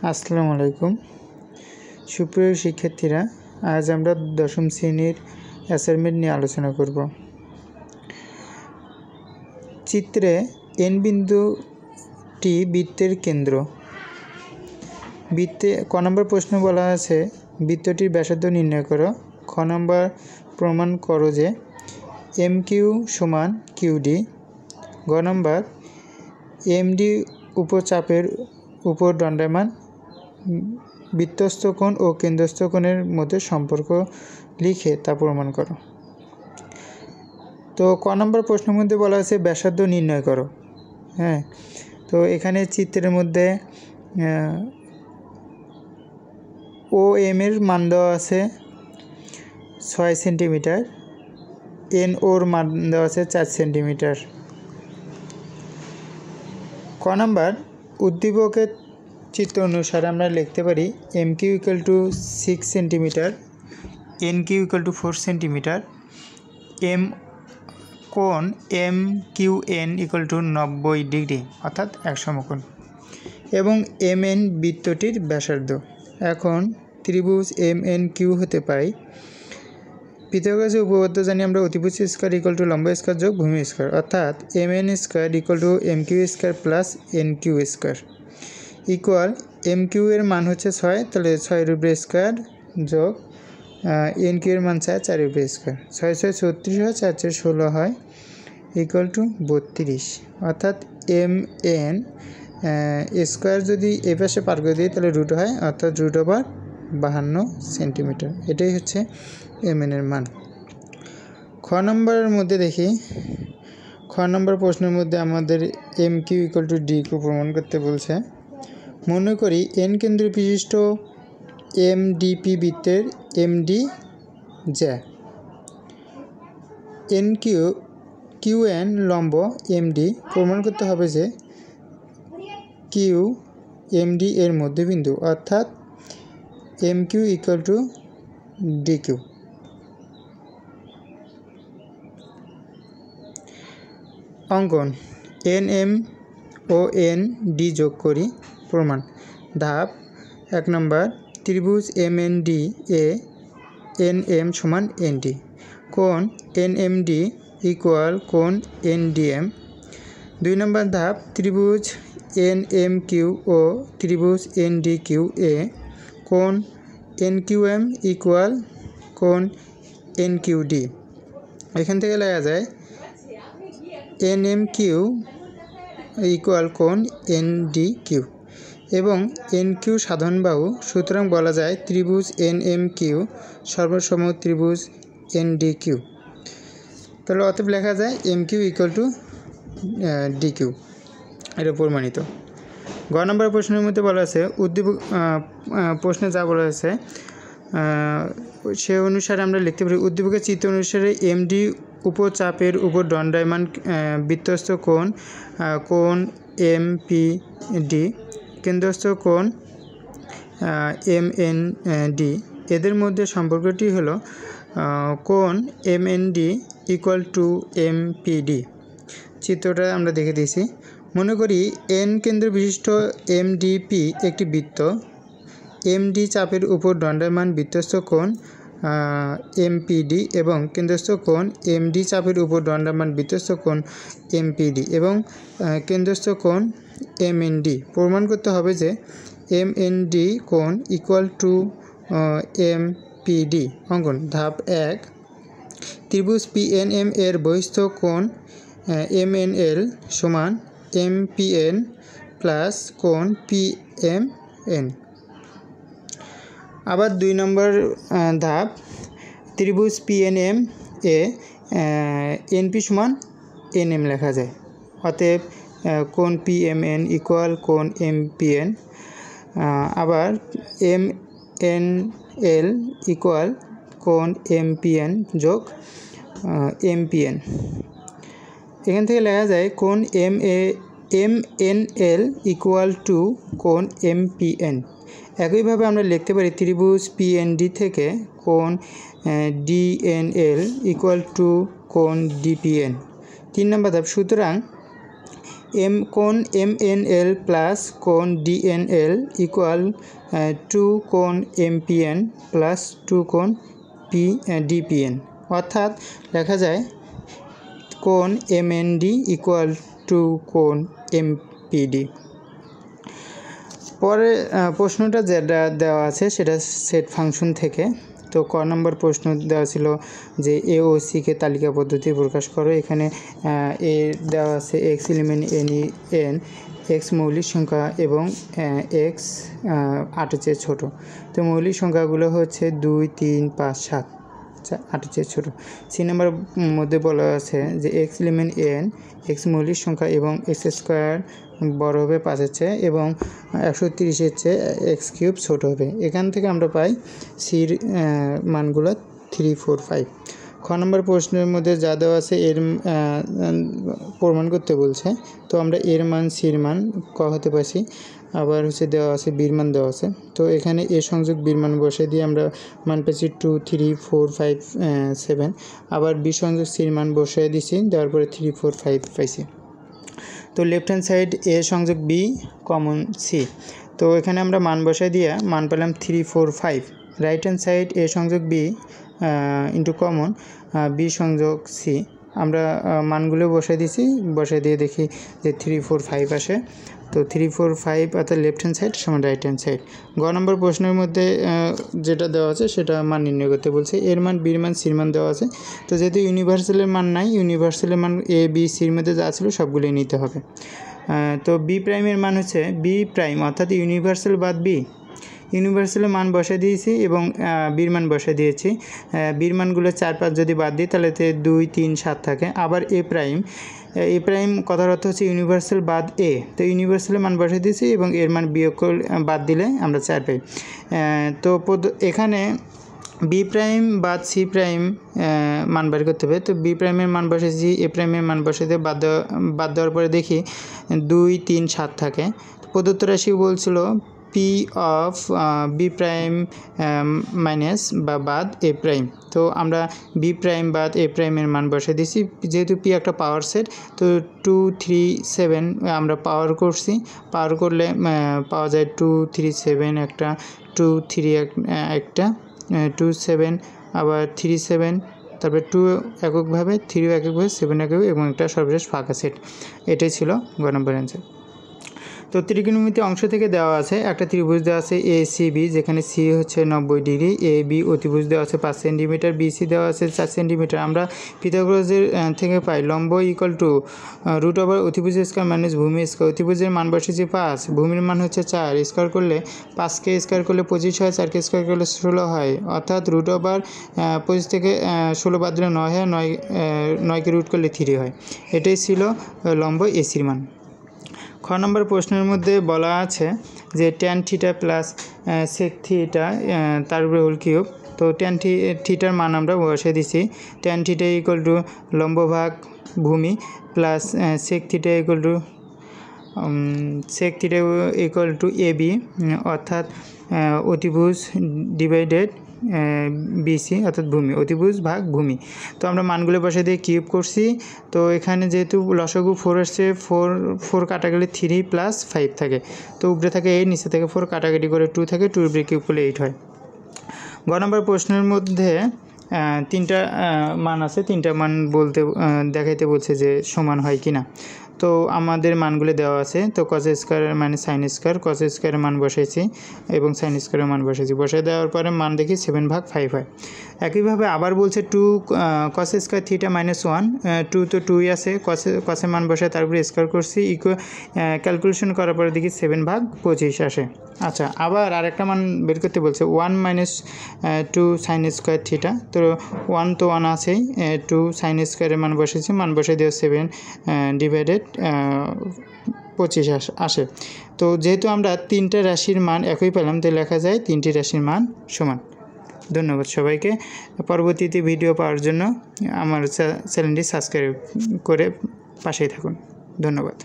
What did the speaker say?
আসসালামু আলাইকুম সুপ্রিয় শিক্ষার্থীরা, আজ আমরা দশম শ্রেণীর অ্যাসাইনমেন্ট নিয়ে আলোচনা করব। চিত্রে এন বিন্দুটি বৃত্তের কেন্দ্র। বৃত্তে ক নম্বর প্রশ্ন বলা আছে বৃত্তটির ব্যাসার্ধ নির্ণয় করো। খ নম্বর প্রমাণ করো যে এম কিউ সমান কিউডি। গ নম্বর এমডি উপচাপের উপর দণ্ডায়মান বৃত্তস্থ কোণ ও কেন্দ্রস্থ কোণের মধ্যে সম্পর্ক লিখে তা প্রমাণ করো। তো ক নম্বর প্রশ্নের মধ্যে বলা আছে ব্যাসার্ধ নির্ণয় করো। তো এখানে চিত্রের মধ্যে ও এম এর মান দেওয়া আছে 6 সেন্টিমিটার, এন ওর মান দেওয়া আছে 4 সেন্টিমিটার। ক নম্বর উদ্দীপকের চিত্র অনুসারে আমরা লিখতে পারি M Q equal to 6 centimetre, N Q equal to 4 centimetre, M কোণ M Q N equal to 90 degree অর্থাৎ 1 সমকোণ এবং এম এন বৃত্তটির ব্যাসার্ধ। এখন ত্রিভুজ এম এন কিউ হতে পাই পিথাগোরাসের উপপাদ্য জানি আমরা অতিভুজ স্কয়ার ইকুয়াল টু লম্ব স্কয়ার যোগ ভূমি স্কয়ার, অর্থাৎ M N square equal to M Q square plus N Q square equal M Q এর মান হচ্ছে 6, তাহলে 6 উপরে স্কয়ার যোগ এন কিউ এর মান 4 উপরে স্কয়ার, 6 6 36 হয়, 4 4 16 হয় ইকুয়াল টু 32, অর্থাৎ এম এন স্কয়ার যদি এ পাশে পার করে দিই তাহলে রুট হয়, অর্থাৎ রুট ওভার 52 সেন্টিমিটার। এটাই হচ্ছে এম এন এর মান। খ নম্বরের মধ্যে দেখি, খ নম্বর প্রশ্নের মধ্যে আমাদের M Q equal to D Q প্রমাণ করতে বলছে। মনে করি এন কেন্দ্র বিশিষ্ট এম ডিপি বৃত্তের এম ডি জ্যা, এন কিউ কিউ এন লম্ব এম ডি। প্রমাণ করতে হবে যে কিউ এম ডি এর মধ্যবিন্দু, অর্থাৎ M Q equal to D Q. অঙ্কন এন এম ও এন ডি যোগ করি। প্রমাণ। ধাপ 1 নম্বর ত্রিভুজ এম এন ডি এ এন এম সমান এন ডি, কোণ এন এম ডি ইকুয়াল কোণ এন ডি এম। 2 নম্বর ধাপ ত্রিভুজ এন এম কিউ ও ত্রিভুজ এন ডি কিউ এ কোণ এন কিউ এম ইকুয়াল কোণ এন কিউ ডি। এখান থেকে লেখা যায় এন এম কিউ ইকুয়াল কোণ এন ডি কিউ এবং এন কিউ সাধারণ বাহু, সুতরাং বলা যায় ত্রিভুজ এন এম কিউ সর্বসম ত্রিভুজ এন ডি কিউ। তাহলে অতএব লেখা যায় M Q equal to D Q, এটা প্রমাণিত। গ নম্বর প্রশ্নের মধ্যে বলা আছে উদ্দীপক প্রশ্নে যা বলা আছে সে অনুসারে আমরা লিখতে পারি উদ্দীপকের চিত্র অনুসারে এম ডি উপচাপের উপর দণ্ডায়মান বৃত্তস্থ কোণ কোণ এম পি ডি, কেন্দ্রস্থ কোণ এম এন ডি, এদের মধ্যে সম্পর্কটি হলো কোণ M N D equal to M P D. চিত্রটা আমরা দেখে দিয়েছি। মনে করি এন কেন্দ্র বিশিষ্ট এম ডি পি একটি বৃত্ত, এম ডি চাপের উপর দণ্ডায়মান বৃত্তস্থ কোণ এম পি ডি এবং কেন্দ্রস্থ কোণ এম ডি চাপের উপর দণ্ডায়মান বৃত্তস্থ কোণ এম পি ডি এবং কেন্দ্রস্থ কোণ এম এন ডি। প্রমাণ করতে হবে যে এম এন ডি কোণ equal to M P D. অঙ্কন। ধাপ 1 ত্রিভুজ পি এন এম এর বহিস্থ কোণ এম এন এল সমান এম পি এন প্লাস কোণ পি এম এন। আবার 2 নম্বর ধাপ ত্রিভুজ পি এন এম এ এন পি সমান এন এম লেখা যায়, অতএব কোণ পি এম এন ইকুয়াল কোণ এম পি এন। আবার এম এন এল ইকুয়াল কোণ এম পি এন যোগ এম পি এন। এখান থেকে লেখা যায় কোণ M N L equal to কোণ এম পি এন। একইভাবে আমরা লিখতে পারি ত্রিভুজ পি এন ডি থেকে কোণ D N L equal to কোণ ডি পি এন। 3 নম্বর ধাপ সুতরাং কোণ MNL প্লাস কোণ DNL ইকুয়াল 2 কোণ MPN প্লাস 2 কোণ DPN, অর্থাৎ লেখা যায় কোণ MND ইকুয়াল 2 কোণ MPD। পরে প্রশ্নটা যেটা দেওয়া আছে সেটা সেট ফাংশন থেকে। তো ক নম্বর প্রশ্ন দেওয়া ছিল যে এ ও সিকে তালিকা পদ্ধতি প্রকাশ করো। এখানে এ দেওয়া আছে এক্স এলিমেন্ট n এক্স মৌলিক সংখ্যা এবং এক্স 8-এর চেয়ে ছোটো। তো মৌলিক সংখ্যাগুলো হচ্ছে 2, 3, 5, 7, 8-এর চেয়ে ছোটো। সি নাম্বার মধ্যে বলা আছে যে এক্স এলিমেন্ট n এক্স মৌলিক সংখ্যা এবং এক্স স্কোয়ার বড় হবে 5-এর চেয়ে এবং 130-এর চেয়ে এক্স কিউব ছোটো হবে। এখান থেকে আমরা পাই সির মানগুলো 3, 4, 5। খ নম্বর প্রশ্নের মধ্যে যা দেওয়া আছে এর প্রমাণ করতে বলছে। তো আমরা এর মান সির মান ক হতে পারছি, আবার হচ্ছে দেওয়া আছে বির মান দেওয়া আছে। তো এখানে এ সংযোগ বির মান বসে দিয়ে আমরা মান পেয়েছি 2, 3, 4, 5, 7। আবার বি সংযোগ সির মান বসে দিছি, দেওয়ার পরে 3, 4, 5 পাইছি। তো লেফট হ্যান্ড সাইড এ সংযোগ বি কমন সি। তো এখানে আমরা মান বসাই দিয়ে মান পেলাম 3, 4, 5। রাইট হ্যান্ড সাইড এ সংযোগ বি ইন্টু কমন বি সংযোগ সি। আমরা মানগুলো বসাই দিছি, বসাই দিয়ে দেখি যে 3, 4, 5 আসে। তো 3, 4, 5 অর্থাৎ লেফট হ্যান্ড সাইড সমান রাইট হ্যান্ড সাইড। গ নম্বর প্রশ্নের মধ্যে যেটা দেওয়া আছে সেটা মান নির্ণয় করতে বলছে। এর মান বির মান সির মান দেওয়া আছে। তো যেহেতু ইউনিভার্সালের মান নাই, ইউনিভার্সালের মান এ বি সির মধ্যে যা ছিল সবগুলোই নিতে হবে। তো বি প্রাইমের মান হচ্ছে বি প্রাইম অর্থাৎ ইউনিভার্সাল বাদ বি। ইউনিভার্সালের মান বসে দিয়েছি এবং বির মান বসে দিয়েছি। বির মানগুলো 4, 5 যদি বাদ দিই তাহলে 2, 3, 7 থাকে। আবার এ প্রাইম কথার অর্থ হচ্ছে ইউনিভার্সাল বাদ এ। তো ইউনিভার্সালের মান বসে দিয়েছি এবং এর মান বিয়োগ বাদ দিলে আমরা 4 পাই। তো এখানে বি প্রাইম বাদ সি প্রাইম মান বের করতে হবে। তো বি প্রাইমের মান বসেছি, এ প্রাইমের মান বসে দিয়ে বাদ দেওয়ার পরে দেখি 2, 3, 7 থাকে। প্রদত্ত রাশি বলছিল P of B prime minus বা বাদ এ প্রাইম। তো আমরা বি প্রাইম বাদ এ প্রাইমের মান বসে দিছি। যেহেতু পি একটা পাওয়ার সেট, তো 2, 3, 7 আমরা পাওয়ার করছি। পাওয়ার করলে পাওয়া যায় 2, 3, 7 একটা, 2, 3 একটা, 2, 7 আবার 3, 7, তারপরে 2 এককভাবে, 3 এককভাবে, 7 এককভাবে এবং একটা সর্বশেষ ফাঁকা সেট। এটাই ছিল গ নম্বর অ্যান্সার। তো ত্রিকোণমিতি অংশ থেকে দেওয়া আছে একটা ত্রিভুজ দেওয়া আছে এ সি বি, যেখানে সি হচ্ছে 90 ডিগ্রি, এ বি অতিভুজ দেওয়া আছে 5 সেন্টিমিটার, বি সি দেওয়া আছে 4 সেন্টিমিটার। আমরা পিথাগোরাসের থেকে পাই লম্ব ইকুয়াল টু রুট ওভার অতিভুজ স্কয়ার মাইনাস ভূমি স্কয়ার। অতিভুজের মান বসেছে 5, ভূমির মান হচ্ছে 4, স্কয়ার করলে 5কে স্কয়ার করলে 25 হয়, 4কে স্কয়ার করলে 16 হয়, অর্থাৎ রুট ওভার 25 থেকে 16 বাদ দিলে 9 হয়, 9কে রুট করলে 3 হয়। এটাই ছিল লম্ব এসির মান। খ নম্বর প্রশ্নের মধ্যে বলা আছে যে tan theta plus sec theta তার উপরে হোল কিউব। তো ট্যান থিটার মান আমরা বসে দিছি। ট্যান থিটা ইকুয়াল টু লম্ব ভাগ ভূমি plus sec theta equal to A B, অর্থাৎ অতিভুজ ডিভাইডেড বিসি অর্থাৎ ভূমি, অতিভুজ ভাগ ভূমি। তো আমরা মানগুলো বসে দিয়ে কিউব করছি। তো এখানে যেহেতু লসাগু 4 আসছে, 4 কাটা গেলে 3 প্লাস 5 থাকে। তো উপরে থাকে 8, নিচে থেকে 4 কাটাকাটি করে 2 থাকে, 2 উপরে কিউব করলে 8 হয়। গ নম্বর প্রশ্নের মধ্যে 3টা মান আছে, 3টা মান দেখাইতে বলছে যে সমান হয় কি না। তো আমাদের মানগুলো দেওয়া আছে। তো কস স্কয়ারের মানে সাইন স্কয়ার, কস স্কয়ারের মান বসাইছি এবং সাইন স্কয়ারের মান বসাইছি। বসাই দেওয়ার পরে মান দেখি 7/5 হয়। একইভাবে আবার বলছে 2 কস স্কয়ার থিটা মাইনাস 1, 2 তো 2ই আছে, কসের মান বসায় তারপরে স্কয়ার করছি, ক্যালকুলেশন করার পরে দেখি 7/25 আসে। আচ্ছা, আবার আরেকটা মান বের করতে বলছে 1 - 2 সাইন স্কয়ার থিটা। তো 1 তো 1 আছেই, 2 সাইন স্কয়ারের মান বসেছি, মান বসে দেওয়া 7 ডিভাইডেড 25 আসে। তো যেহেতু আমরা 3টা রাশির মান একই পেলাম, তো লেখা যায় 3টি রাশির মান সমান। ধন্যবাদ সবাইকে। পরবর্তীতে ভিডিও পাওয়ার জন্য আমার চ্যানেলটি সাবস্ক্রাইব করে পাশেই থাকুন। ধন্যবাদ।